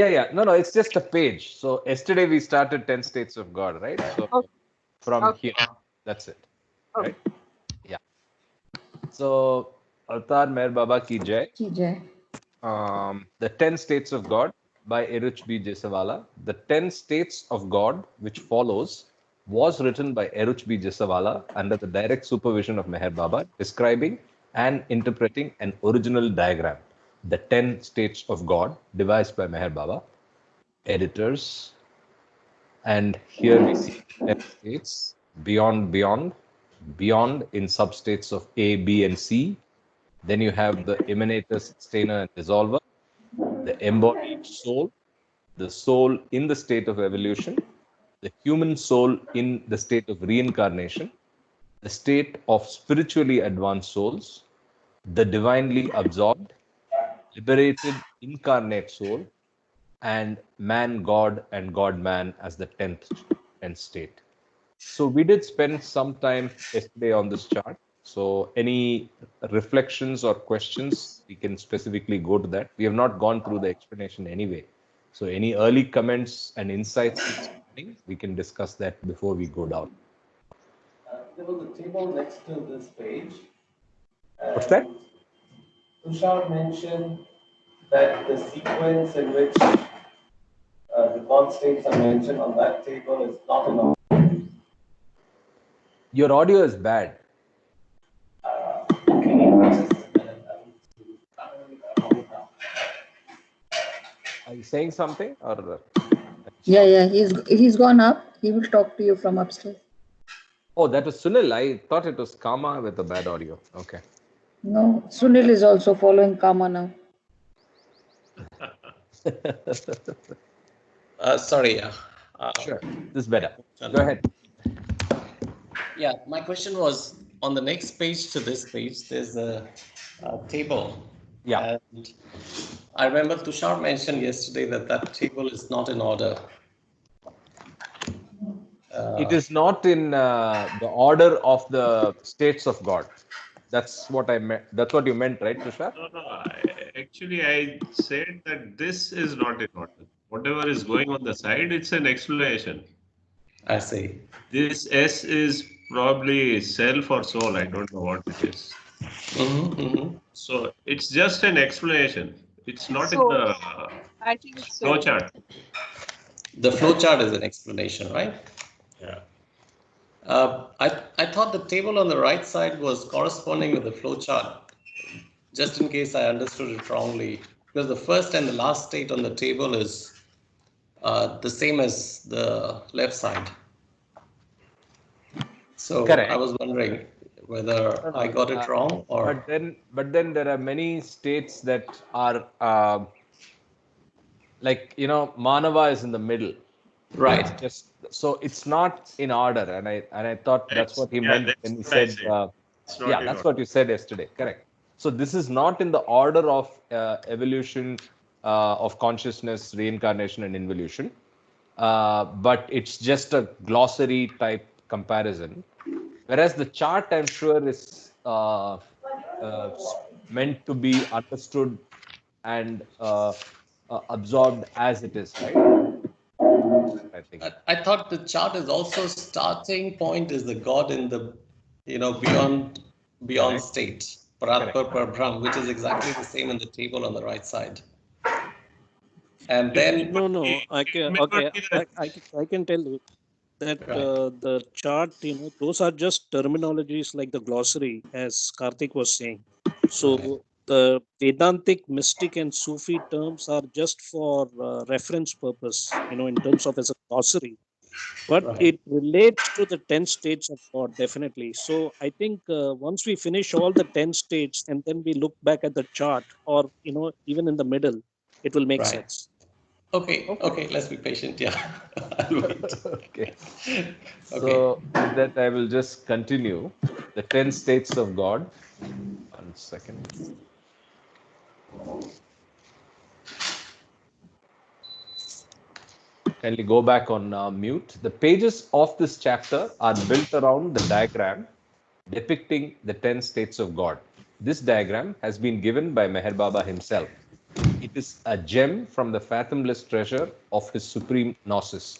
Yeah. No, it's just a page. So yesterday we started 10 states of God, right? So Okay. from Okay. here, that's it, Okay. right? Yeah. So Avatar Meher Baba ki jai. Jai. The 10 States of God by Eruch B. Jesawala. The 10 States of God, which follows, was written by Eruch B. Jesawala under the direct supervision of Meher Baba, describing and interpreting an original diagram. The 10 States of God, devised by Meher Baba. Editors. And here we see 10 states, beyond in substates of A, B, and C. Then you have the emanator, sustainer, and dissolver, the embodied soul, the soul in the state of evolution, the human soul in the state of reincarnation, the state of spiritually advanced souls, the divinely absorbed, liberated incarnate soul, and man God and God man as the 10th state. So we did spend some time yesterday on this chart. So any reflections or questions, we can specifically go to that. We have not gone through the explanation anyway. So any early comments and insights this morning, we can discuss that before we go down. There was a table next to this page. What's that? Tushar mentioned that the sequence in which the God states are mentioned on that table is not in order. Your audio is bad. Are you saying something or? Yeah. He's gone up. He will talk to you from upstairs. Oh, that was Sunil. I thought it was Kama with a bad audio. Okay. No, Sunil is also following Kama now. Sorry. Sure. This is better. Go ahead. Yeah, my question was on the next page to this page, there's a table. Yeah. And I remember Tushar mentioned yesterday that that table is not in order. It is not in the order of the states of God. That's what I meant. That's what you meant, right, Tushar? No. Actually, I said that this is not in order. Whatever is going on the side, it's an explanation. I see. This S is probably self or soul. I don't know what it is. So it's just an explanation. It's not in So the I think so. flow chart. The flow chart is an explanation, right? Yeah. I thought the table on the right side was corresponding with the flow chart, just in case I understood it wrongly, because the first and the last state on the table is the same as the left side. So Correct. I was wondering whether I got it wrong or. But then there are many states that are like Manava is in the middle. Right. So it's not in order, and I thought that's what he meant when he said. That's what you said yesterday. Correct. So this is not in the order of evolution of consciousness, reincarnation, and involution, but it's just a glossary type comparison. Whereas the chart, I'm sure, is meant to be understood and absorbed as it is, right? I think. I thought the chart is also starting point is the God in the beyond Correct. state, Paratpar Brahm, which is exactly the same in the table on the right side. And then no, I can okay, I can tell you that the chart, those are just terminologies like the glossary, as Karthik was saying. So the Vedantic, mystic, and Sufi terms are just for reference purpose, in terms of as a glossary. But it relates to the 10 states of God, definitely. So I think once we finish all the 10 states and then we look back at the chart, or even in the middle, it will make sense. Okay, let's be patient. Yeah, I'll wait. Okay. So with that, I will just continue the 10 states of God. 1 second. Kindly go back on mute. The pages of this chapter are built around the diagram depicting the 10 states of God. This diagram has been given by Meher Baba himself. It is a gem from the fathomless treasure of his supreme gnosis.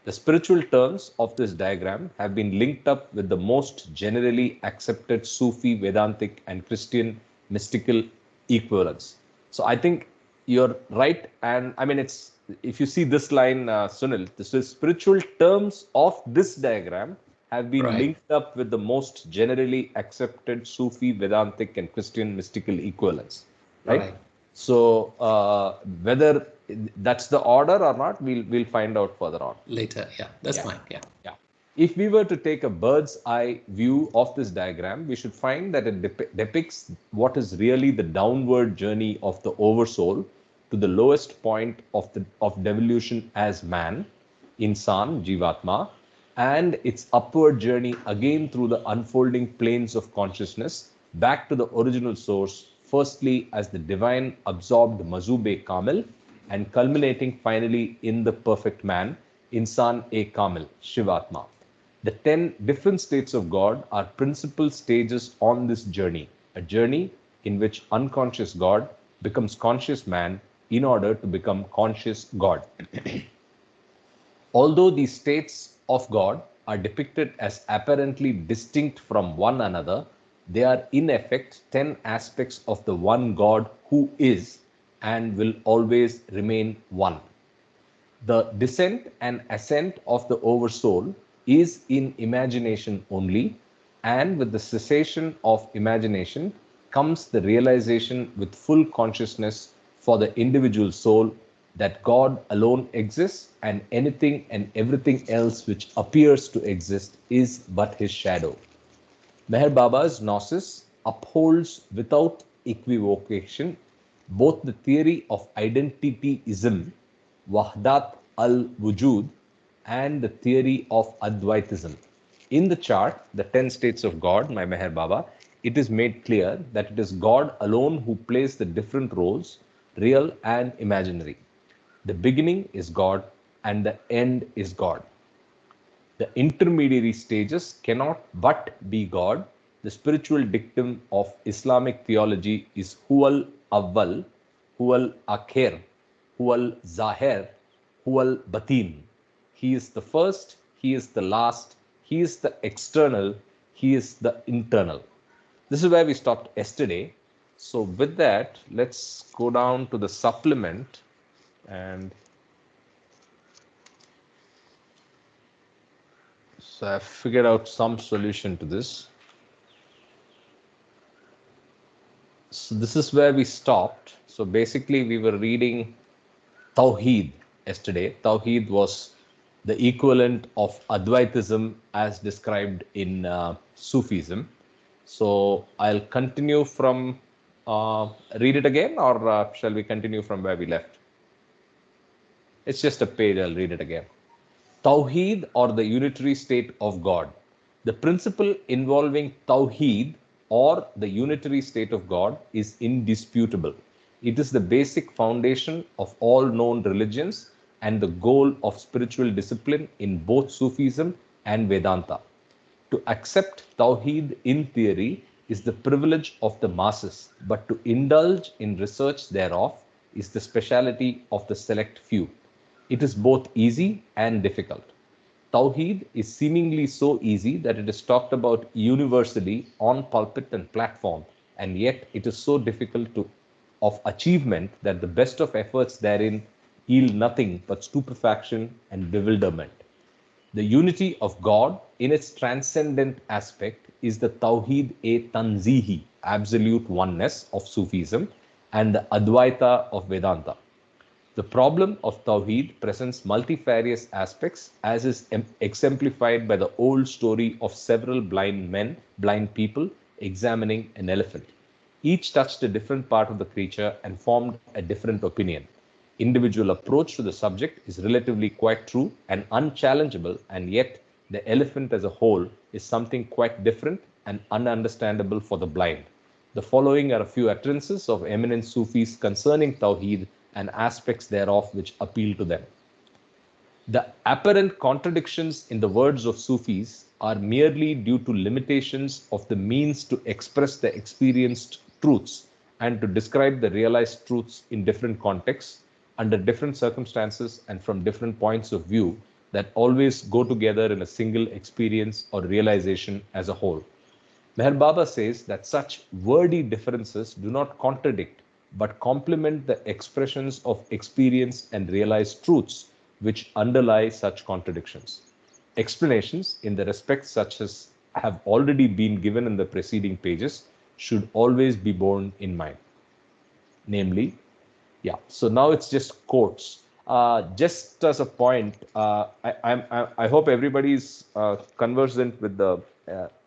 The spiritual terms of this diagram have been linked up with the most generally accepted Sufi, Vedantic, and Christian mystical equivalents. So I think you're right. And I mean, it's if you see this line, Sunil, this is spiritual terms of this diagram have been linked up with the most generally accepted Sufi, Vedantic, and Christian mystical equivalents. Right. So whether that's the order or not, we'll find out further on. Later, yeah, that's fine. Yeah. If we were to take a bird's eye view of this diagram, we should find that it depicts what is really the downward journey of the oversoul to the lowest point of devolution as man, insan, jivatma, and its upward journey again through the unfolding planes of consciousness back to the original source, firstly as the divine absorbed mazube kamil, and culminating finally in the perfect man, insan e kamil, shivatma. The 10 different states of God are principal stages on this journey, a journey in which unconscious God becomes conscious man in order to become conscious God. Although these states of God are depicted as apparently distinct from one another, they are in effect 10 aspects of the one God who is and will always remain one. The descent and ascent of the oversoul is in imagination only, and with the cessation of imagination comes the realization with full consciousness for the individual soul that God alone exists and anything and everything else which appears to exist is but his shadow. Meher Baba's Gnosis upholds without equivocation both the theory of identityism, Wahdat al-Wujud, and the theory of Advaitism. In the chart, the 10 states of God, my Meher Baba, it is made clear that it is God alone who plays the different roles, real and imaginary. The beginning is God and the end is God. The intermediary stages cannot but be God. The spiritual dictum of Islamic theology is Huwal Awwal, Huwal Akhir, Huwal Zahir, Huwal Batin. He is the first, He is the last, He is the external, He is the internal. This is where we stopped yesterday. So with that, let's go down to the supplement and so I've figured out some solution to this. So this is where we stopped. So basically we were reading Tawheed yesterday. Tawheed was the equivalent of Advaitism as described in Sufism. So I'll continue from, read it again, or shall we continue from where we left? It's just a page, I'll read it again. Tawheed, or the unitary state of God. The principle involving Tawheed, or the unitary state of God, is indisputable. It is the basic foundation of all known religions and the goal of spiritual discipline in both Sufism and Vedanta. To accept Tawheed in theory is the privilege of the masses, but to indulge in research thereof is the speciality of the select few. It is both easy and difficult. Tawheed is seemingly so easy that it is talked about universally on pulpit and platform, and yet it is so difficult of achievement that the best of efforts therein yield nothing but stupefaction and bewilderment. The unity of God in its transcendent aspect is the Tawheed-e-Tanzihi, absolute oneness of Sufism, and the Advaita of Vedanta. The problem of Tawheed presents multifarious aspects, as is exemplified by the old story of several blind people examining an elephant. Each touched a different part of the creature and formed a different opinion. Individual approach to the subject is relatively quite true and unchallengeable, and yet the elephant as a whole is something quite different and ununderstandable for the blind. The following are a few utterances of eminent Sufis concerning Tawheed and aspects thereof which appeal to them. The apparent contradictions in the words of Sufis are merely due to limitations of the means to express the experienced truths and to describe the realized truths in different contexts, under different circumstances, and from different points of view that always go together in a single experience or realization as a whole. Meher Baba says that such wordy differences do not contradict but complement the expressions of experience and realized truths which underlie such contradictions. Explanations in the respects such as have already been given in the preceding pages should always be borne in mind. Namely, yeah, so now it's just quotes. Just as a point, I hope everybody's conversant with the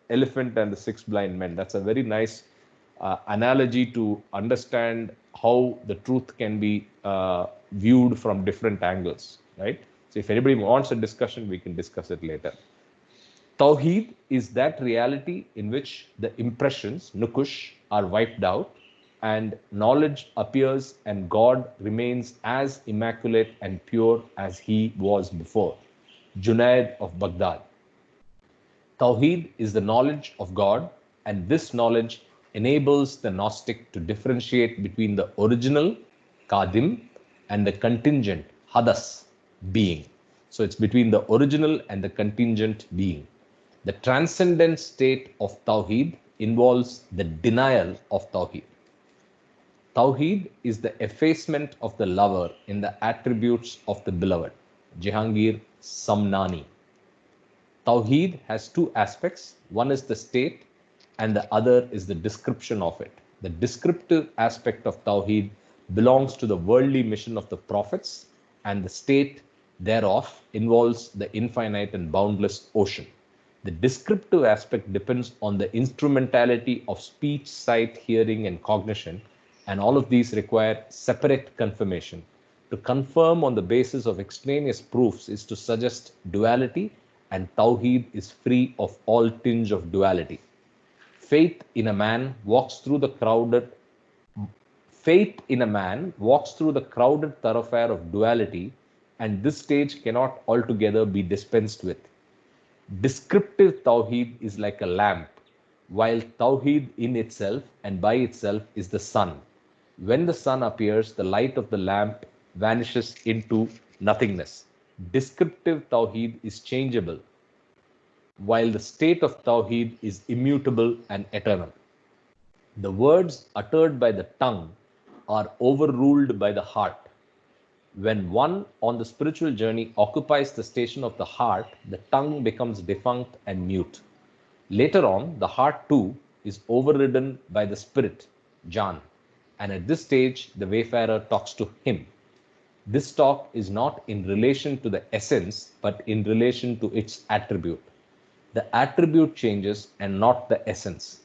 elephant and the six blind men. That's a very nice analogy to understand how the truth can be viewed from different angles, right? So if anybody wants a discussion, we can discuss it later. Tawheed is that reality in which the impressions, nukush, are wiped out and knowledge appears and God remains as immaculate and pure as he was before. Junaid of Baghdad. Tawheed is the knowledge of God, and this knowledge enables the Gnostic to differentiate between the original, Kadim, and the contingent, Hadas, being. So it's between the original and the contingent being. The transcendent state of Tawheed involves the denial of Tawheed. Tawheed is the effacement of the lover in the attributes of the beloved. Jehangir Samnani. Tawheed has two aspects. One is the state and the other is the description of it. The descriptive aspect of Tawheed belongs to the worldly mission of the prophets, and the state thereof involves the infinite and boundless ocean. The descriptive aspect depends on the instrumentality of speech, sight, hearing, and cognition, and all of these require separate confirmation. To confirm on the basis of extraneous proofs is to suggest duality, and Tawheed is free of all tinge of duality. Faith in a man walks through the crowded Faith in a man walks through the crowded thoroughfare of duality, and this stage cannot altogether be dispensed with. Descriptive Tawheed is like a lamp, while Tawheed in itself and by itself is the sun. When the sun appears, the light of the lamp vanishes into nothingness. Descriptive Tawheed is changeable, while the state of Tawheed is immutable and eternal. The words uttered by the tongue are overruled by the heart. When one on the spiritual journey occupies the station of the heart, the tongue becomes defunct and mute. Later on, the heart too is overridden by the spirit, Jan, and at this stage, the wayfarer talks to him. This talk is not in relation to the essence, but in relation to its attribute. The attribute changes and not the essence.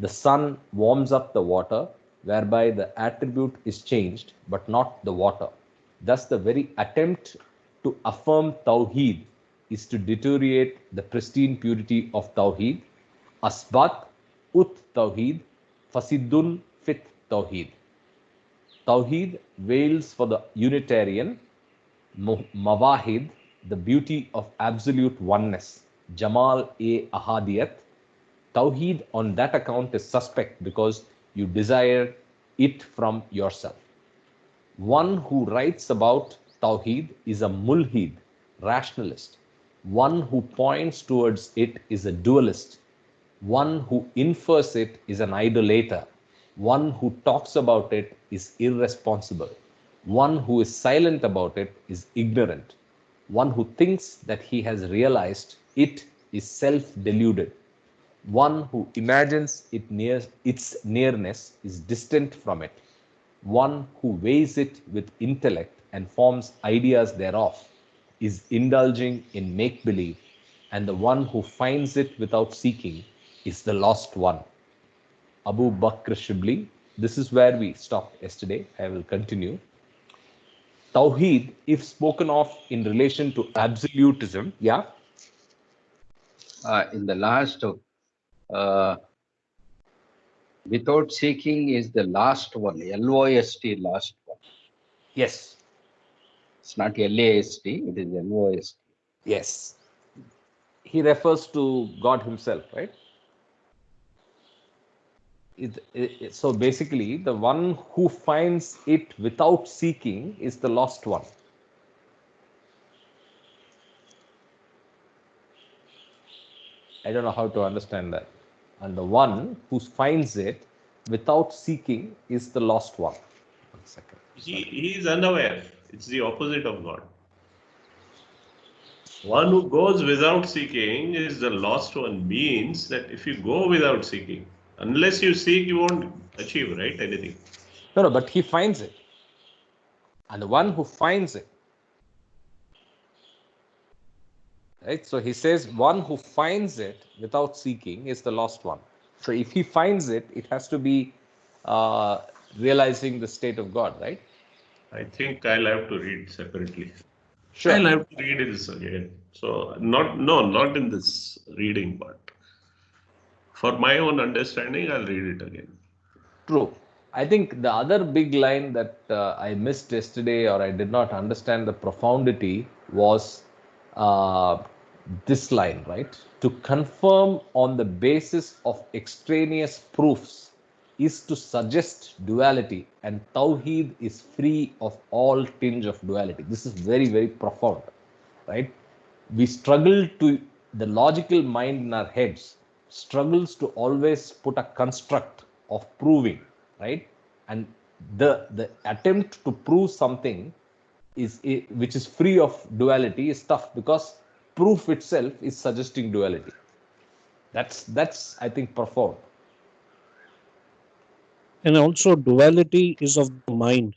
The sun warms up the water, whereby the attribute is changed, but not the water. Thus, the very attempt to affirm Tawheed is to deteriorate the pristine purity of Tawheed. Asbat ut Tawheed, Fasidun fit Tawheed. Tawheed wails for the Unitarian, Mawahid, the beauty of absolute oneness, Jamal-e-Ahadiyat. Tawheed on that account is suspect because you desire it from yourself. One who writes about Tawheed is a mulhid, rationalist. One who points towards it is a dualist. One who infers it is an idolater. One who talks about it is irresponsible. One who is silent about it is ignorant. One who thinks that he has realized it is self-deluded. One who imagines its nearness is distant from it. One who weighs it with intellect and forms ideas thereof is indulging in make-believe, and the one who finds it without seeking is the lost one. Abu Bakr Shibli. This is where we stopped yesterday. I will continue. Tawheed, if spoken of in relation to absolutism, yeah. In the last, without seeking is the last one, LOST, last one. Yes. It's not LAST, it is LOST. Yes. He refers to God himself, right? So basically, the one who finds it without seeking is the lost one. I don't know how to understand that. And the one who finds it without seeking is the lost one. 1 second. He is unaware. It's the opposite of God. One who goes without seeking is the lost one, means that if you go without seeking, unless you seek, you won't achieve, right? Anything. No, but he finds it. And the one who finds it, right? So he says, one who finds it without seeking is the lost one. So if he finds it, it has to be realizing the state of God, right? I think I'll have to read separately. Sure. I'll have to read this again. So not in this reading, but for my own understanding, I'll read it again. True. I think the other big line that I missed yesterday, or I did not understand the profundity, was this line, right? To confirm on the basis of extraneous proofs is to suggest duality, and Tawheed is free of all tinge of duality. This is very, very profound, right? We struggle to, the logical mind in our heads struggles to always put a construct of proving, right? And the attempt to prove something is which is free of duality is tough, because proof itself is suggesting duality. That's I think profound. And also duality is of the mind.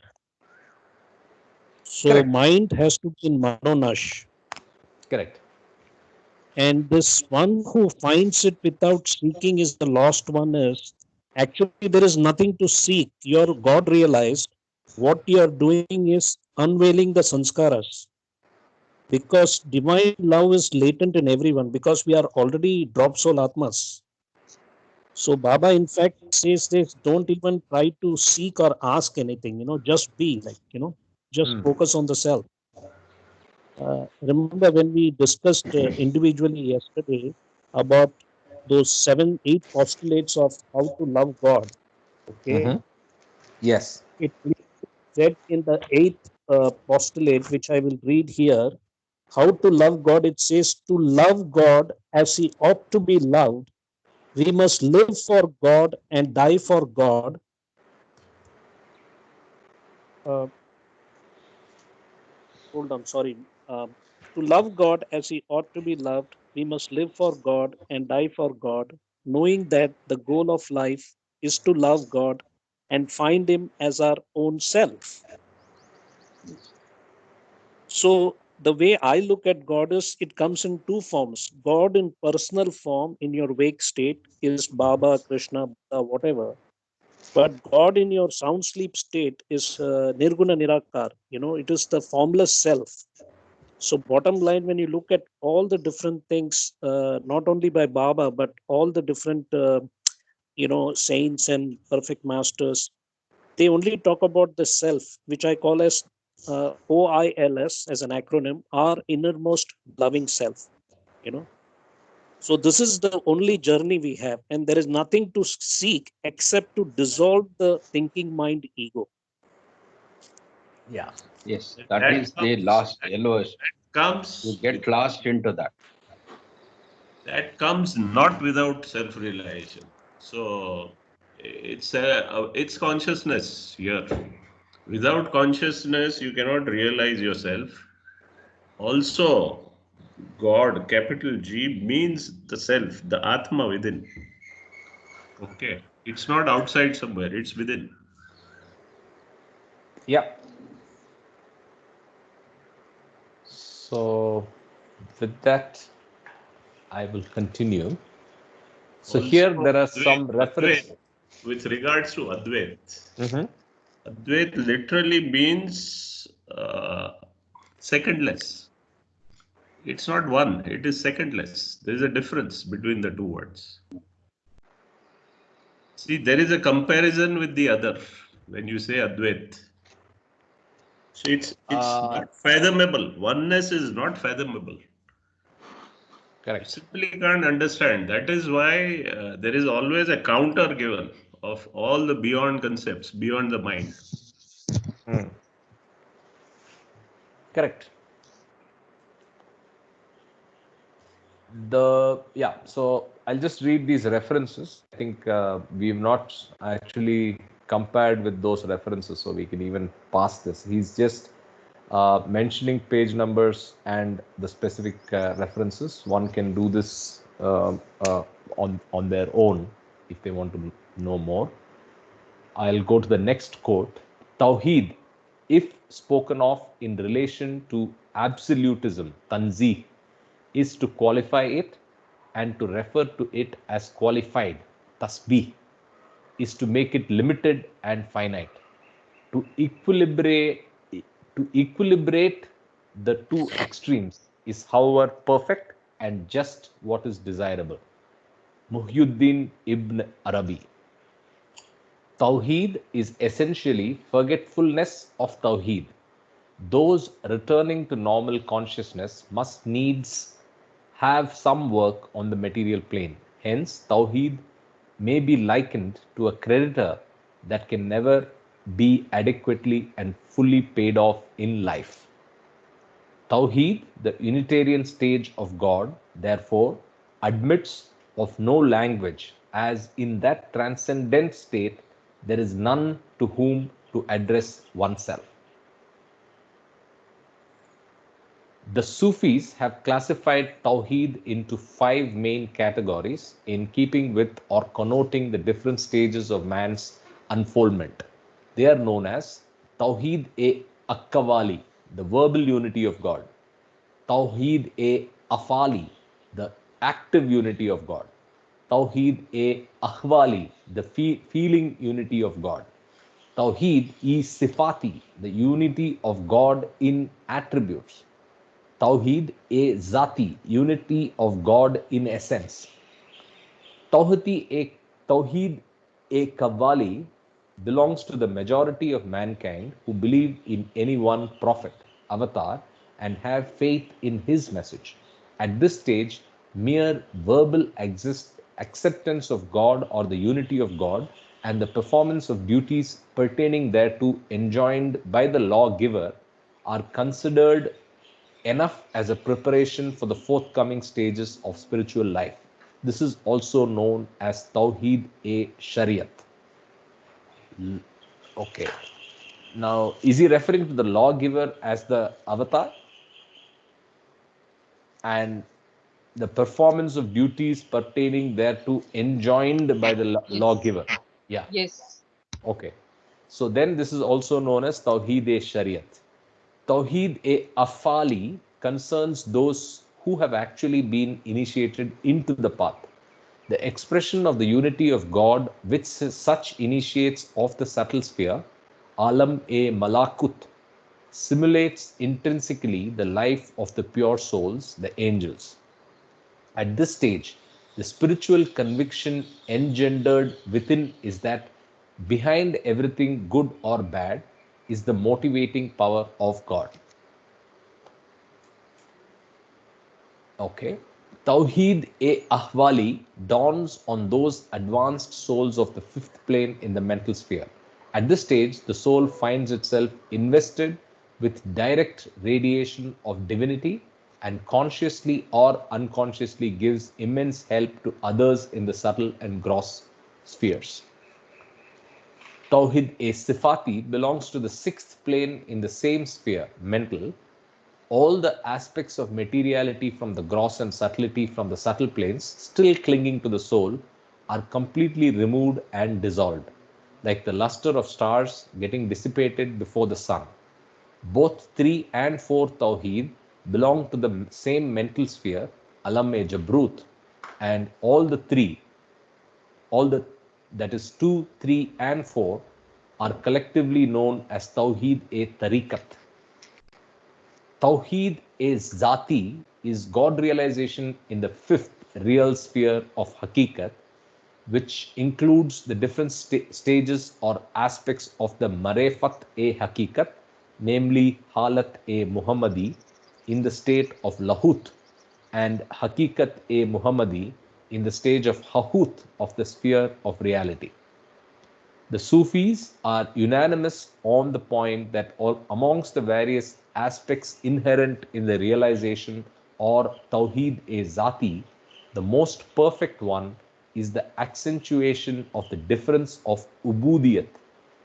So Correct. mind has to be in Manonash. Correct. And this one who finds it without seeking is the lost one. Is actually there is nothing to seek. Your God realized what you are doing is unveiling the sanskaras. Because divine love is latent in everyone, because we are already drop soul atmas. So Baba in fact says this, don't even try to seek or ask anything, just be like, just focus on the self. Remember when we discussed individually yesterday about those 7-8 postulates of how to love God. Okay. Yes. It said in the 8th postulate, which I will read here, how to love God. It says to love God as he ought to be loved. We must live for God and die for God. Hold on, sorry. To love God as he ought to be loved, we must live for God and die for God, knowing that the goal of life is to love God and find him as our own self. So the way I look at God is it comes in two forms. God in personal form in your wake state is Baba, Krishna, Buddha, whatever. But God in your sound sleep state is Nirguna Nirakar. It is the formless self. So bottom line, when you look at all the different things, not only by Baba, but all the different, saints and perfect masters, they only talk about the self, which I call as OILS as an acronym, our innermost loving self, So this is the only journey we have, and there is nothing to seek except to dissolve the thinking mind ego. Yeah. Yes, that is the last LOS. You get lost into that. That comes not without self-realization. So it's consciousness here. Without consciousness, you cannot realize yourself. Also, God, capital G, means the self, the Atma within. Okay. It's not outside somewhere, it's within. Yeah. So with that, I will continue. So Also, here there are some references. With regards to Advait, Advait literally means secondless. It's not one, it is secondless. There is a difference between the two words. See, there is a comparison with the other when you say Advait. So it's not fathomable. Oneness is not fathomable. Correct. You simply can't understand. That is why there is always a counter given. of all the beyond concepts, beyond the mind. Correct. So I'll just read these references. I think we've not actually compared with those references, so we can even pass this. He's just mentioning page numbers and the specific references. One can do this on their own if they want to know more. I'll go to the next quote. Tawheed, if spoken of in relation to absolutism, tanzih, is to qualify it, and to refer to it as qualified, tasbih, is to make it limited and finite. To equilibrate the two extremes is, however, perfect and just what is desirable. Muhyiddin ibn Arabi. Tawheed is essentially forgetfulness of Tawheed. Those returning to normal consciousness must needs have some work on the material plane. Hence, Tawheed may be likened to a creditor that can never be adequately and fully paid off in life. Tawheed, the Unitarian stage of God, therefore, admits of no language, as in that transcendent state there is none to whom to address oneself. The Sufis have classified Tawheed into 5 main categories in keeping with or connoting the different stages of man's unfoldment. They are known as Tawheed-e-Akkawali, the verbal unity of God; Tawheed-e-Afali, the active unity of God; Tawheed-e-Ahwali, the feeling unity of God; Tawheed-e-Sifati, the unity of God in attributes; Tawheed-e-Zati, unity of God in essence; Tawheed-e-Kawali belongs to the majority of mankind who believe in any one prophet, avatar, and have faith in his message. At this stage, mere verbal acceptance of God or the unity of God and the performance of duties pertaining thereto enjoined by the lawgiver are considered enough as a preparation for the forthcoming stages of spiritual life. This is also known as Tawheed-e-Shariat. Okay. Now, is he referring to the lawgiver as the avatar? And the performance of duties pertaining thereto enjoined by the lawgiver? Yeah. Yes. Okay. So then this is also known as Tawheed-e-Shariat. Tawheed-e-Afali concerns those who have actually been initiated into the path. The expression of the unity of God, which such initiates of the subtle sphere, Alam-e-Malakut, simulates intrinsically the life of the pure souls, the angels. At this stage, the spiritual conviction engendered within is that behind everything good or bad is the motivating power of God. Okay. Tawheed-e-Ahwali dawns on those advanced souls of the fifth plane in the mental sphere. At this stage, the soul finds itself invested with direct radiation of divinity and consciously or unconsciously gives immense help to others in the subtle and gross spheres. Tawheed-e-Sifati belongs to the sixth plane in the same sphere, mental. All the aspects of materiality from the gross and subtlety from the subtle planes still clinging to the soul are completely removed and dissolved, like the luster of stars getting dissipated before the sun. Both 3 and 4 Tawheed belong to the same mental sphere, Alam-e-Jabrut, and all the 3, that is 2, 3, and 4, are collectively known as Tawheed-e-Tariqat. Tawheed-e-Zati is God realization in the fifth real sphere of Hakikat, which includes the different stages or aspects of the Marefat-e-Hakikat, namely Halat-e-Muhammadi in the state of Lahut and Hakikat-e-Muhammadi in the stage of Hahut of the sphere of reality. The Sufis are unanimous on the point that amongst the various aspects inherent in the realization or Tawheed-e-Zati, the most perfect one is the accentuation of the difference of ubudiyat,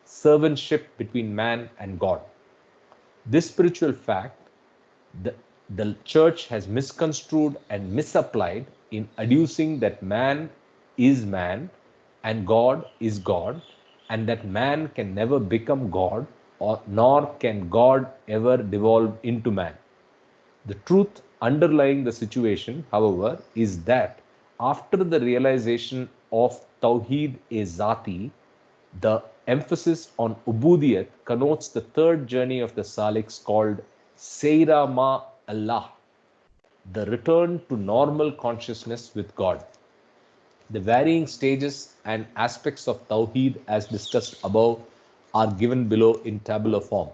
servantship between man and God. This spiritual fact, the church has misconstrued and misapplied in adducing that man is man and God is God, and that man can never become God, or nor can God ever devolve into man. The truth underlying the situation, however, is that after the realization of Tawheed-e-Zati, the emphasis on Ubudiyat connotes the third journey of the Saliks called Seira Ma Allah, the return to normal consciousness with God. The varying stages and aspects of Tawheed, as discussed above, are given below in tabular form.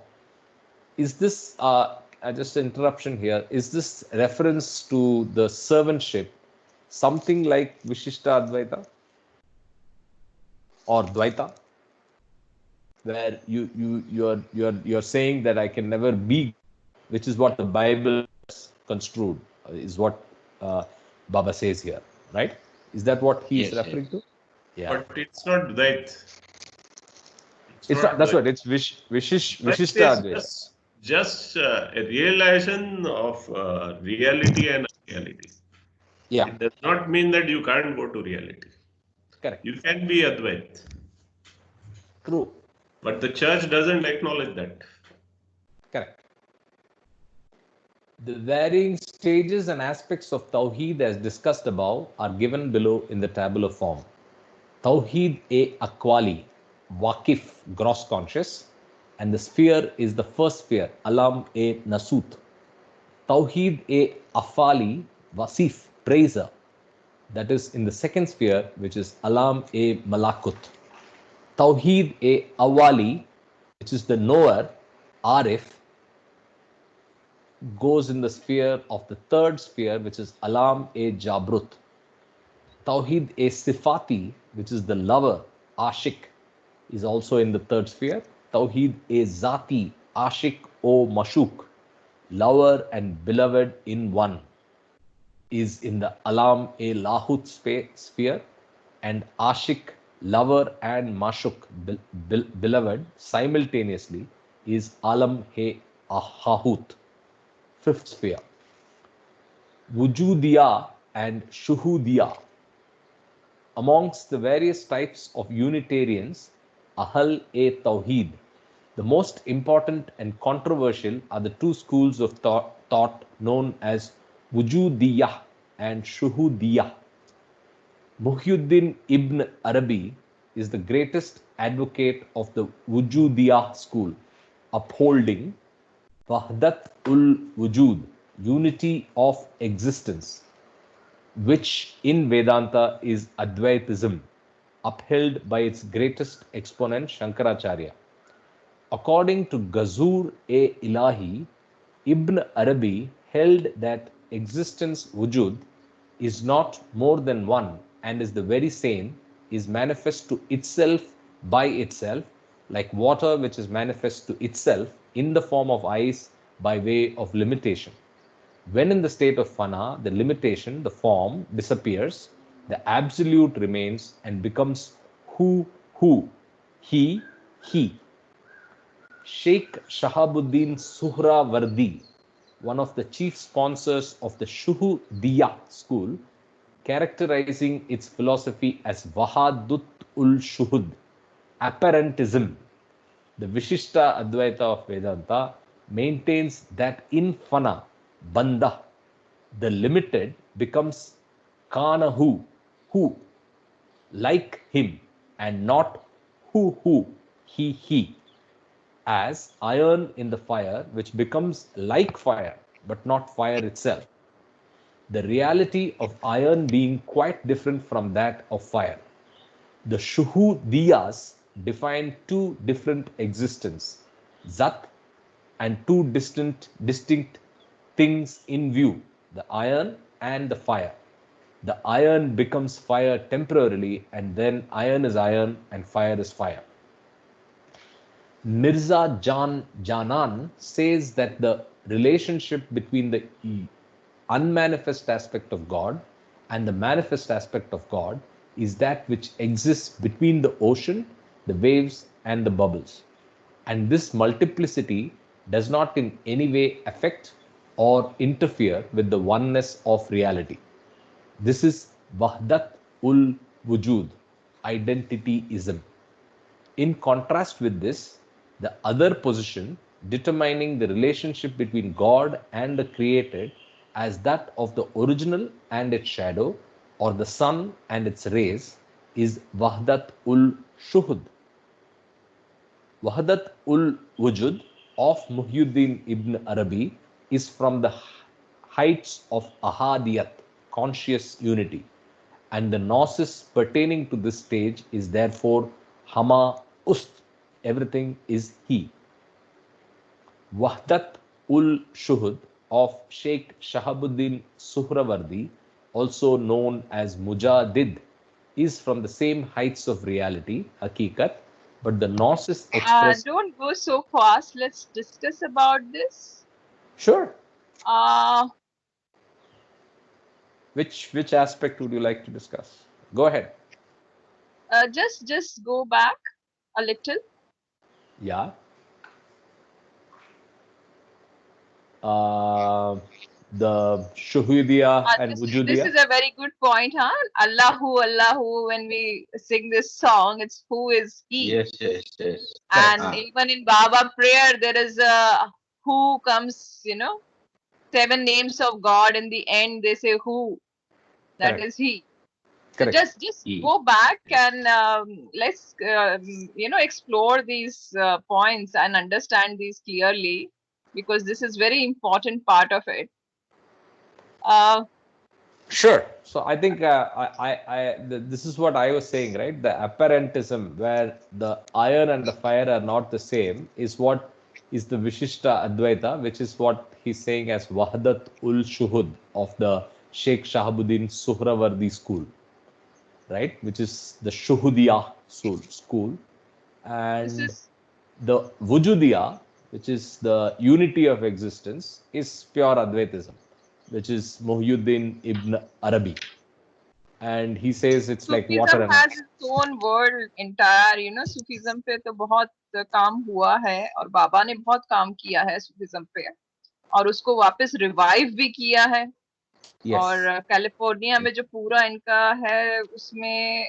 Is this, just an interruption here, is this reference to the servantship something like Vishishta Advaita or Dvaita, where you're saying that I can never be, which is what the Bible construed, is what Baba says here, right? Is that what he is referring to? Yeah. But it's not Dvait. It's not. That's Dvait. what it's Dvait Vishishta is Advaita. just a realization of reality and unreality. Yeah, It does not mean that you can't go to reality. correct. You can be Advait, True. but the church doesn't acknowledge that. Correct. The varying stages and aspects of Tawheed as discussed above are given below in the tabular form. Tawheed-e-Aqwali, Waqif, gross conscious, and the sphere is the first sphere, Alam-e-Nasut. Tawheed-e-Afali, Wasif, praiser, that is in the second sphere, which is Alam-e-Malakut. Tawheed-e-Awali, which is the knower, Arif, goes in the sphere of the third sphere, which is Alam-e-Jabrut. Tawheed-e-Sifati, which is the lover, Ashik, is also in the third sphere. Tawheed-e-Zati, Ashik o Mashuk, lover and beloved in one, is in the Alam-e-Lahut sphere, and Ashik, lover and Mashuk, beloved, simultaneously is Alam-e-Ahahut, fifth sphere. Wujudiya and Shuhudiya. Amongst the various types of Unitarians, Ahl-e-Tawheed, the most important and controversial are the two schools of thought known as Wujudiyah and Shuhudiyah. Muhyiddin ibn Arabi is the greatest advocate of the Wujudiyah school, upholding Wahdat ul Wujud, unity of existence, which in Vedanta is Advaitism, upheld by its greatest exponent Shankaracharya. According to Ghazur-e-Ilahi, Ibn Arabi held that existence wujud is not more than one and is the very same, is manifest to itself by itself, like water which is manifest to itself in the form of ice by way of limitation. When in the state of fana, the limitation, the form, disappears, the absolute remains and becomes who, he, he. Sheikh Shahabuddin Suhrawardi, one of the chief sponsors of the Shuhudiyya school, characterizing its philosophy as Wahadut ul Shuhud, apparentism. The Vishishta Advaita of Vedanta maintains that in Fana, Banda, the limited becomes Kanahu, who, like him, and not who, he, as iron in the fire, which becomes like fire, but not fire itself. The reality of iron being quite different from that of fire. The Shuhudiyas define two different existence, Zat, and two distinct things in view, the iron and the fire. The iron becomes fire temporarily, and then iron is iron and fire is fire. Mirza Janan says that the relationship between the unmanifest aspect of God and the manifest aspect of God is that which exists between the ocean, the waves, and the bubbles. And this multiplicity does not in any way affect or interfere with the oneness of reality. This is Wahdat ul Wujud, identityism. In contrast with this, the other position, determining the relationship between God and the created as that of the original and its shadow, or the sun and its rays, is Wahdat ul Shuhud. Wahdat ul Wujud of Muhyiddin ibn Arabi is from the heights of Ahadiyat, conscious unity, and the gnosis pertaining to this stage is therefore Hama Ust, everything is He. Wahdat ul Shuhud of Sheikh Shahabuddin Suhrawardi, also known as Mujadid, is from the same heights of reality, Hakikat, but the gnosis expressed. Don't go so fast. Let's discuss about this. Sure. Uh, Which aspect would you like to discuss? Go ahead. just go back a little. Yeah. The Shuhudiya and This Wujudiya. is a very good point, huh? Allahu, Allahu, when we sing this song, it's who is He. Yes, yes, yes. And Ah. even in Baba prayer, there is a who comes, 7 names of God. In the end, they say who. That Correct. is He. So Correct. just He. go back and let's explore these points and understand these clearly, because this is very important part of it. Sure. So I think this is what I was saying, right? The apparentism, where the iron and the fire are not the same, is what is the Vishishta Advaita, which is what he's saying as Wahdat ul Shuhud of the Sheikh Shahabuddin Suhrawardi school, right? Which is the Shuhudiya school. And the Wujudiya, which is the unity of existence, is pure Advaitism, which is Muhyiddin ibn Arabi. And he says it's like water Sufism and has its own world entire, Sufism पे तो बहुत काम हुआ है और बाबा ने बहुत काम किया है Sufism पे और उसको वापस रिवाइव भी किया है. Yes. और कैलिफोर्निया में जो पूरा इनका है उसमें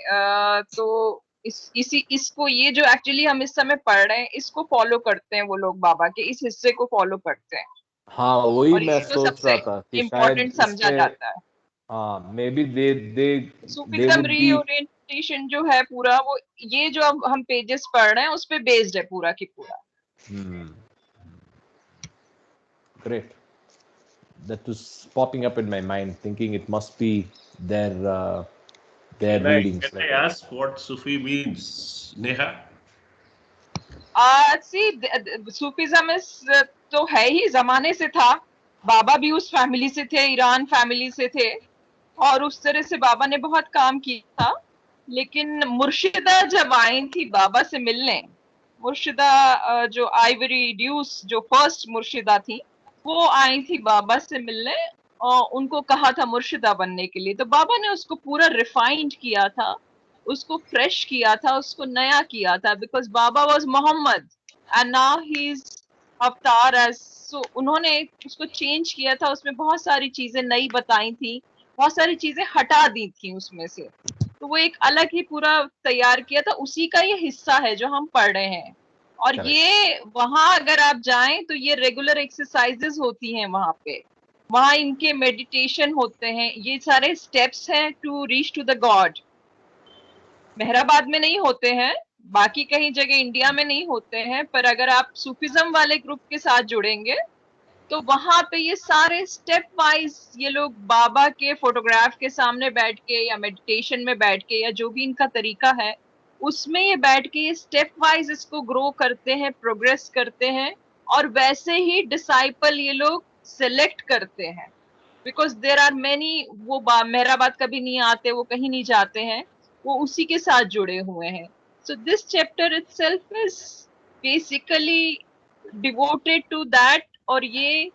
तो इसको ये जो एक्चुअली हम इस समय पढ़ रहे हैं इसको फॉलो करते हैं वो लोग बाबा के इस हिस्से को फॉलो करते हैं. हाँ वही और मैं ये तो सोच सबसे रहा था कि इम्पोर्टेंट शायद समझा इसमें जाता है. May be they Sufism would be reorientation जो है पूरा वो ये जो अब हम पेजेस पढ़ रहे हैं उस पे बेस्ड है पूरा की पूरा. Great. That was popping up in my mind, thinking it must be their readings. Can I ask what Sufi means, Neha? Sufism तो है ही जमाने से था. बाबा भी उस फैमिली से थे, ईरान फैमिली से थे और उस तरह से बाबा ने बहुत काम किया था. लेकिन मुर्शिदा जब आई थी बाबा से मिलने, मुर्शिदा जो आइवरी ड्यूस जो फर्स्ट मुर्शिदा थी वो आई थी बाबा से मिलने और उनको कहा था मुर्शिदा बनने के लिए. तो बाबा ने उसको पूरा रिफाइंड किया था, उसको फ्रेश किया था, उसको नया किया था, because Baba was Mohammed and now he is avatar age. So उन्होंने उसको चेंज किया था, उसमें बहुत सारी चीजें नई बताई थी, बहुत सारी चीजें हटा दी थी उसमें से. तो वो एक अलग ही पूरा तैयार किया था, उसी का ये हिस्सा है जो हम पढ़ रहे हैं. और ये वहां अगर आप जाएं तो ये रेगुलर एक्सरसाइजेस होती हैं वहां पे, वहां इनके मेडिटेशन होते हैं, ये सारे स्टेप्स हैं to reach to the god. Meherabad में नहीं होते हैं, बाकी कहीं जगह इंडिया में नहीं होते हैं, पर अगर आप सूफिज्म वाले ग्रुप के साथ जुड़ेंगे तो वहां पे ये सारे स्टेप वाइज ये लोग बाबा के फोटोग्राफ के सामने बैठ के या मेडिटेशन में बैठ के या जो भी इनका तरीका है उसमें ये बैठ के ये स्टेप वाइज इसको ग्रो करते हैं, प्रोग्रेस करते हैं और वैसे ही डिसाइपल ये लोग सिलेक्ट करते हैं. बिकॉज देर आर मेनी, वो मेहराबाद कभी नहीं आते, वो कहीं नहीं जाते हैं, वो उसी के साथ जुड़े हुए हैं. So this chapter itself is basically devoted to that, और ये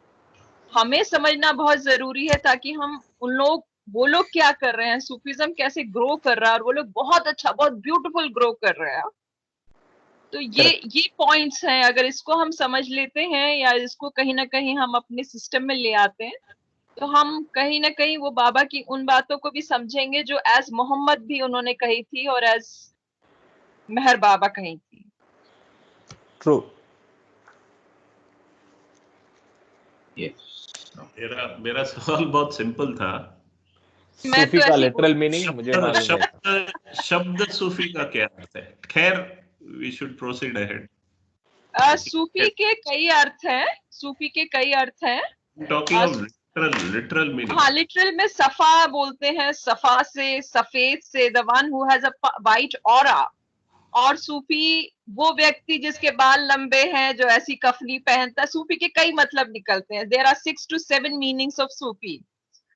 हमें समझना बहुत जरूरी है ताकि हम वो लोग क्या कर रहे हैं, सूफिज्म कैसे ग्रो कर रहा है, और वो लोग बहुत अच्छा, बहुत ब्यूटीफुल ग्रो कर रहे हैं। तो ये पॉइंट्स हैं, अगर इसको हम समझ लेते हैं या इसको कहीं ना कहीं हम अपने सिस्टम में ले आते हैं, तो हम कहीं ना कहीं वो बाबा की उन बातों को भी समझेंगे जो एज मोहम्मद भी उन्होंने कही थी और एज मेहर बाबा कही थी। ट्रू। मेरा सवाल बहुत सिंपल था। सूफी का लिटरल मीनिंग मुझे मालूम है। शब्द सूफी का क्या अर्थ है? खैर, वी शुड प्रोसीड अहेड। सूफी के कई अर्थ हैं, सूफी के कई अर्थ हैं। Talking of literal meaning. हाँ, लिटरल में सफा बोलते हैं, सफा से, सफेद से, the one who has a white aura. और सूफी वो व्यक्ति जिसके बाल लंबे हैं, जो ऐसी कफनी पहनता है। सूफी के कई मतलब निकलते हैं। There are 6 to 7 meanings of Sufi,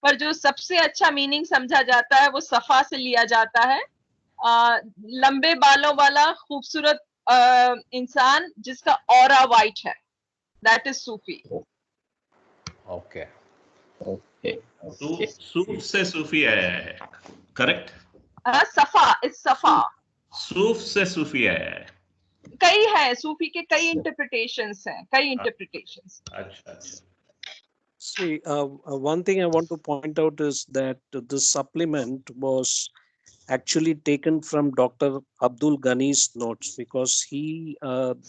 पर जो सबसे अच्छा मीनिंग समझा जाता है वो सफा से लिया जाता है। लंबे बालों वाला खूबसूरत इंसान जिसका ऑरा वाइट है, that is Sufi. Okay Okay. सूफ से सूफी आया है, करेक्ट? सफा इज सफा। सूफ से सूफी आया है। कई है, सूफी के कई इंटरप्रिटेशंस हैं, कई इंटरप्रिटेशंस। अच्छा अच्छा। See, one thing I want to point out is that this supplement was actually taken from Dr. Abdul Ghani's notes, because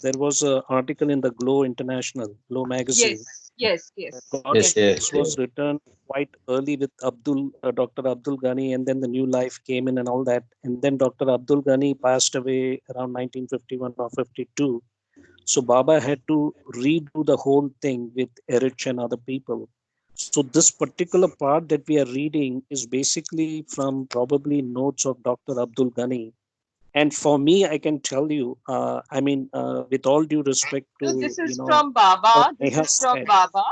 there was an article in the Glow International, Glow magazine. Yes. This was written quite early with Dr. Abdul Ghani, and then the new life came in and all that. And then Dr. Abdul Ghani passed away around 1951 or 52. So Baba had to redo the whole thing with Erich and other people. So this particular part that we are reading is basically from probably notes of Dr. Abdul Ghani. And for me, I can tell you, with all due respect to, So this is from Baba. This is from Baba.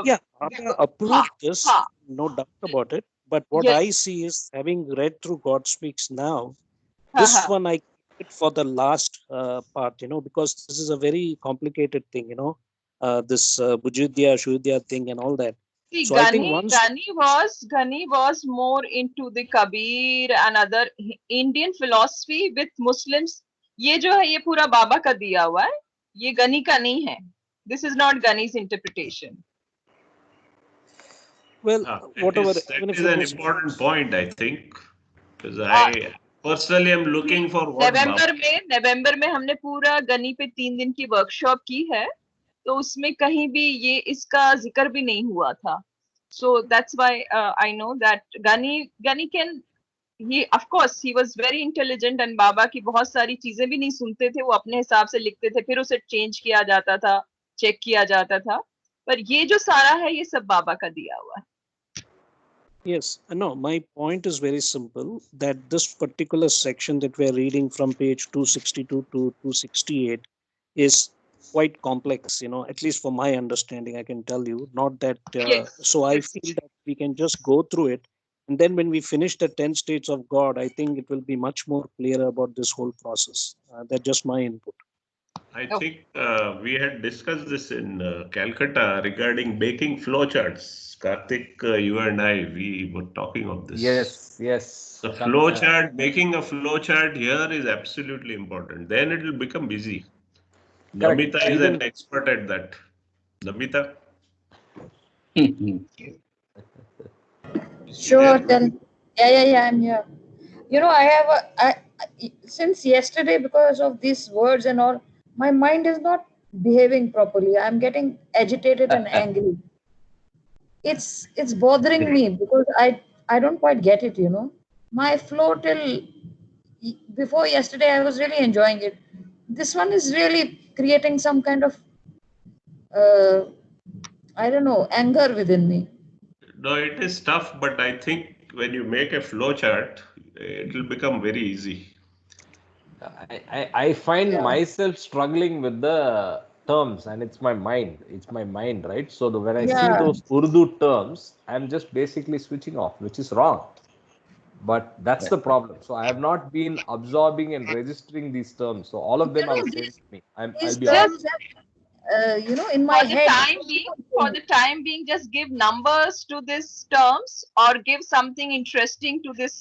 Yeah, Baba approved this, no doubt about it. But what I see is, having read through God Speaks Now, this one I keep it for the last part, because this is a very complicated thing, this Bujudya, Shuddya thing and all that. See, So I think Ghani was more into the Kabir and other Indian philosophy with Muslims. ये जो है ये पूरा बाबा का दिया हुआ है, ये गनी का नहीं है. This is not Ghani's interpretation. Well, whatever. That is an important point, I think, because I personally am looking for what नवंबर में हमने पूरा गनी पे 3 दिन की वर्कशॉप की है, तो उसमें कहीं भी ये इसका जिक्र भी नहीं हुआ था. So that's why I know that Ghani can, of course he was very intelligent, and बाबा की बहुत सारी चीजें भी नहीं सुनते थे, वो अपने हिसाब से लिखते थे, फिर उसे चेंज किया जाता था, चेक किया जाता था, पर ये जो सारा है ये सब बाबा का दिया हुआ है. Yes, no, my point is very simple, that this particular section that we are reading from page 262 to 268 is quite complex, at least for my understanding, I can tell you. Not that, so I feel that we can just go through it, and then when we finish the 10 states of God, I think it will be much more clearer about this whole process. That's just my input. I think we had discussed this in Calcutta regarding baking flowcharts. Karthik, you and I, we were talking of this. Yes. The flowchart, making a flowchart here is absolutely important. Then it will become busy. Correct. Namita is an expert at that. Namita? Sure, tell. Yeah, I'm here. Since yesterday, because of these words and all, my mind is not behaving properly. I'm getting agitated and angry. It's bothering me because I don't quite get it, My flow till before yesterday, I was really enjoying it. This one is really creating some kind of I don't know, anger within me. No, it is tough, but I think when you make a flow chart, it will become very easy. I find myself struggling with the terms, and it's my mind. Right? So when I see those Urdu terms, I'm just basically switching off, which is wrong. But that's the problem. So I have not been absorbing and registering these terms. So all of them are the same to me. I'll These be honest. terms have, in my head. For the time being, just give numbers to these terms or give something interesting to these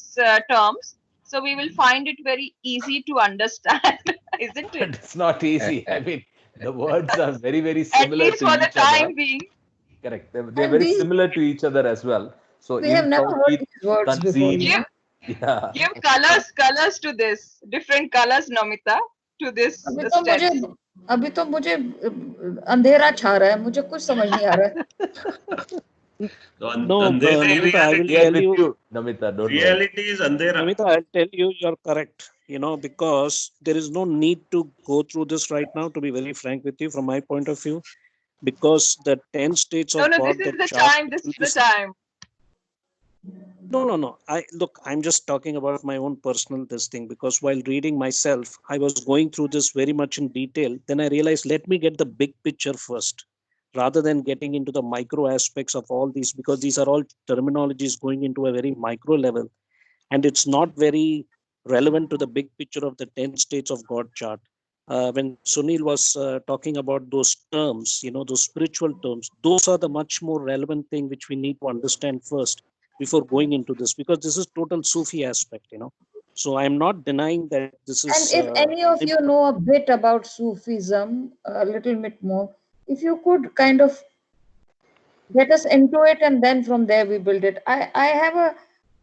terms. So we will find it very easy to understand, isn't But it? it's not easy. I mean, the words are very, very At similar least to for the each other. time being. Correct. They're And very these, similar to each other as well. So we have in never heard Tawheed, these words before. Tanzeen, yeah. Give colors to this, different colors, Namita, to this अभी तो मुझे steps. अभी तो मुझे अंधेरा छा रहा है, मुझे कुछ समझ नहीं आ रहा है. No, Andhera Namita, I will We are tell with you. you, Namita. Don't worry. reality is Andhera. Namita, I'll tell you, you're correct. Because there is no need to go through this right now. To be very frank with you, from my point of view, because the 10 states No, of no, God, this is that the chart, time. which This will is be the time. No. I'm just talking about my own personal this thing, because while reading myself, I was going through this very much in detail. Then I realized, let me get the big picture first, rather than getting into the micro aspects of all these, because these are all terminologies going into a very micro level, and it's not very relevant to the big picture of the 10 states of God chart. When Sunil was talking about those terms, those spiritual terms, those are the much more relevant thing which we need to understand first before going into this, because this is total Sufi aspect. So I'm not denying that this And is if any of you important. know a bit about Sufism, a little bit more, if you could kind of get us into it, and then from there we build it. I have a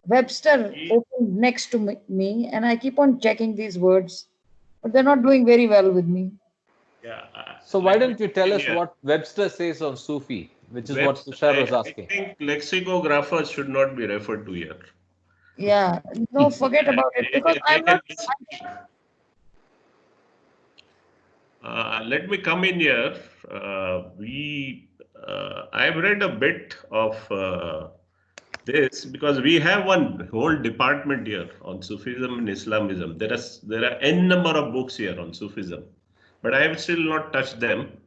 Webster open next to me, and I keep on checking these words, but they're not doing very well with me. Yeah. So why Let me don't you tell us here. what Webster says on Sufi, which is what Webster, Tushar was I asking. think lexicographers should not be referred to here. Yeah, no, forget about it, because They I'm can not. let me come in here. I've read a bit of this because we have one whole department here on Sufism and Islamism. There are n number of books here on Sufism, but I have still not touched them.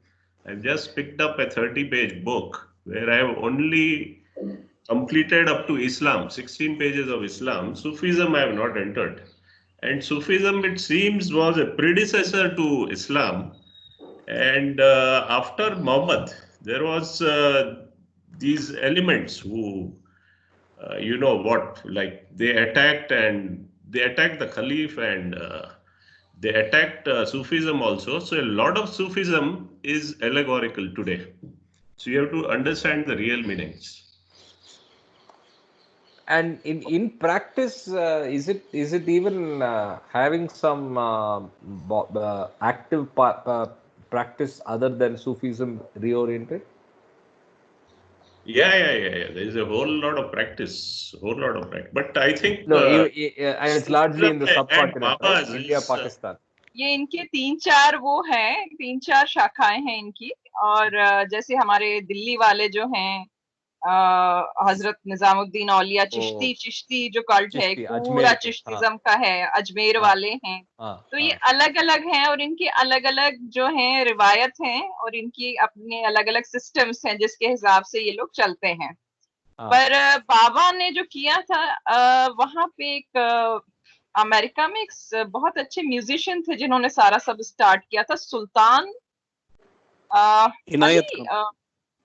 I've just picked up a 30-page book where I have only completed up to Islam, 16 pages of Islam. Sufism I have not entered. And Sufism, it seems, was a predecessor to Islam. And after Muhammad, there was these elements who, like they attacked the Caliph, and they attacked Sufism also. So a lot of Sufism is allegorical today. So you have to understand the real meanings. And in practice, is it even having some active practice other than Sufism reoriented? Yeah. There is a whole lot of practice, But I think No, and it's largely in the and subcontinent, right? Babas India, is Pakistan. ये इनके 3-4 वो हैं, 3-4 शाखाएं हैं इनकी. और जैसे हमारे दिल्ली वाले जो हैं, हजरत निजामुद्दीन औलिया चिश्ती जो कल्ट है, चिश्ती, पूरा अजमेर के, चिश्तिज्म का है, अजमेर वाले हैं. तो ये अलग अलग हैं और इनके अलग अलग जो हैं रिवायत हैं और इनकी अपने अलग अलग सिस्टम्स हैं जिसके हिसाब से ये लोग चलते हैं. पर बाबा ने जो किया था, वहां पे एक अमेरिका में एक बहुत अच्छे म्यूजिशियन थे जिन्होंने सारा सब स्टार्ट किया था, सुल्तान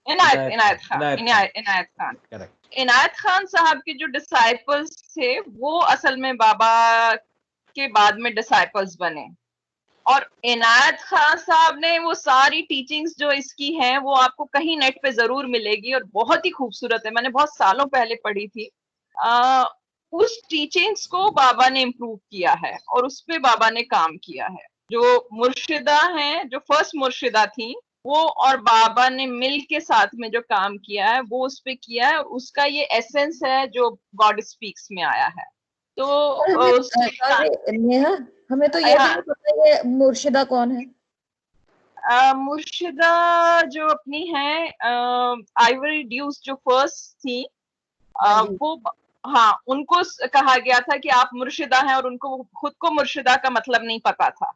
इनायत खान. इनायत खान साहब के जो डिसाइपल्स थे वो असल में बाबा के बाद में डिसाइपल्स बने. और इनायत खान साहब ने वो सारी टीचिंग्स जो इसकी हैं वो आपको कहीं नेट पे जरूर मिलेगी और बहुत ही खूबसूरत है. मैंने बहुत सालों पहले पढ़ी थी. उस टीचिंग्स को बाबा ने इम्प्रूव किया है और उस पे बाबा ने काम किया है. जो मुर्शिदा हैं, जो फर्स्ट मुर्शिदा थी, वो और बाबा ने मिल के साथ में जो काम किया है वो उस पे किया है और उसका ये एसेंस है जो गॉड स्पीक्स में आया है. तो नेहा, हमें तो ये भी नहीं पता ये मुर्शिदा कौन है. मुर्शिदा जो अपनी है आइवरी ड्यूस जो फर्स्ट थी, वो हाँ, उनको कहा गया था कि आप मुर्शिदा हैं और उनको खुद को मुर्शिदा का मतलब नहीं पता था.